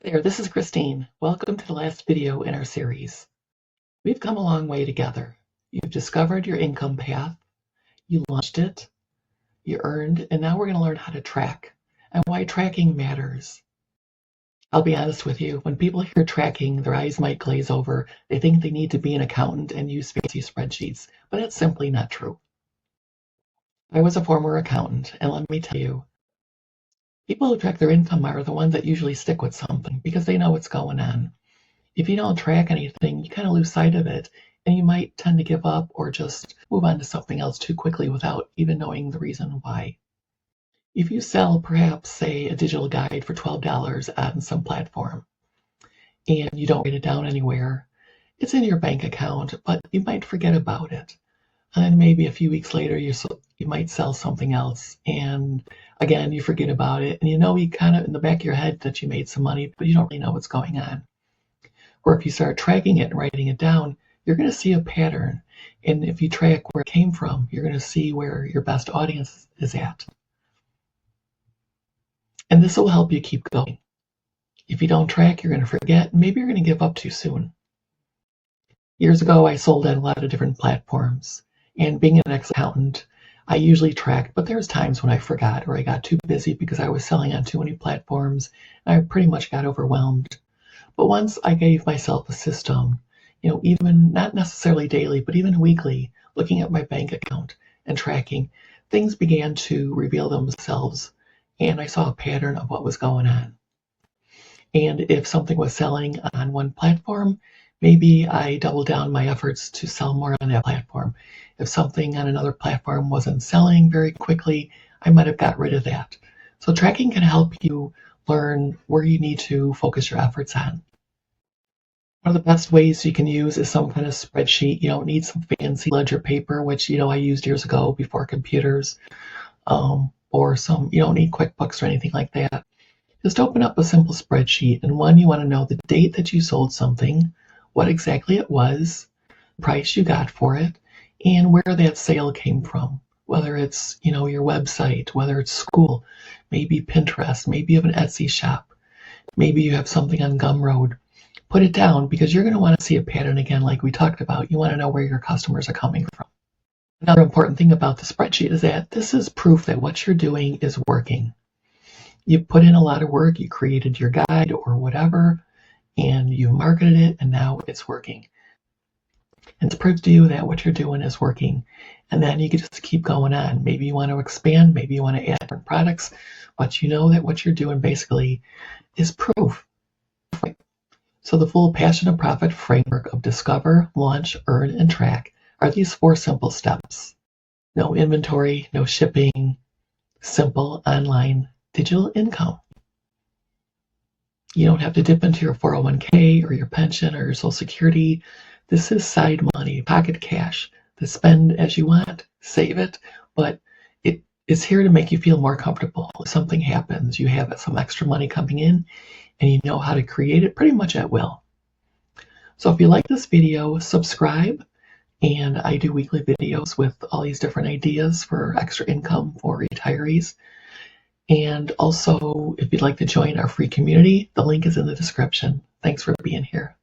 There, this is Christine. Welcome to the last video in our series. We've come a long way together. You've discovered your income path, you launched it, you earned, and now we're going to learn how to track and why tracking matters. I'll be honest with you, when people hear tracking, their eyes might glaze over. They think they need to be an accountant and use fancy spreadsheets, but it's simply not true. I was a former accountant, and let me tell you, people who track their income are the ones that usually stick with something because they know what's going on. If you don't track anything, you kind of lose sight of it, and you might tend to give up or just move on to something else too quickly without even knowing the reason why. If you sell perhaps, say, a digital guide for $12 on some platform, and you don't write it down anywhere, it's in your bank account, but you might forget about it. And then maybe a few weeks later, you might sell something else, and again, you forget about it, and you kind of in the back of your head that you made some money, but you don't really know what's going on. Or if you start tracking it and writing it down, you're going to see a pattern. And if you track where it came from, you're going to see where your best audience is at. And this will help you keep going. If you don't track, you're going to forget, and maybe you're going to give up too soon. Years ago, I sold at a lot of different platforms. And being an ex-accountant, I usually tracked, but there's times when I forgot or I got too busy because I was selling on too many platforms. And I pretty much got overwhelmed. But once I gave myself a system, even not necessarily daily, but even weekly, looking at my bank account and tracking, things began to reveal themselves, and I saw a pattern of what was going on. And if something was selling on one platform, maybe I doubled down my efforts to sell more on that platform. If something on another platform wasn't selling very quickly, I might have got rid of that. So tracking can help you learn where you need to focus your efforts on. One of the best ways you can use is some kind of spreadsheet. You don't need some fancy ledger paper, which I used years ago before computers, or you don't need QuickBooks or anything like that. Just open up a simple spreadsheet, and you want to know the date that you sold something, what exactly it was, the price you got for it, and where that sale came from. Whether it's your website, whether it's school, maybe Pinterest, maybe you have an Etsy shop, maybe you have something on Gumroad. Put it down because you're going to want to see a pattern again, like we talked about. You want to know where your customers are coming from. Another important thing about the spreadsheet is that this is proof that what you're doing is working. You put in a lot of work, you created your guide or whatever, and you marketed it, and now it's working. And it's proof to you that what you're doing is working. And then you can just keep going on. Maybe you want to expand, maybe you want to add different products, but you know that what you're doing basically is proof. So the full Passion and Profit framework of discover, launch, earn, and track are these 4 simple steps. No inventory, no shipping, simple online digital income. You don't have to dip into your 401k or your pension or your Social Security. This is side money, pocket cash to spend as you want, save it, but it is here to make you feel more comfortable. If something happens, you have some extra money coming in, and you know how to create it pretty much at will. So if you like this video, subscribe, and I do weekly videos with all these different ideas for extra income for retirees. And also, if you'd like to join our free community, the link is in the description. Thanks for being here.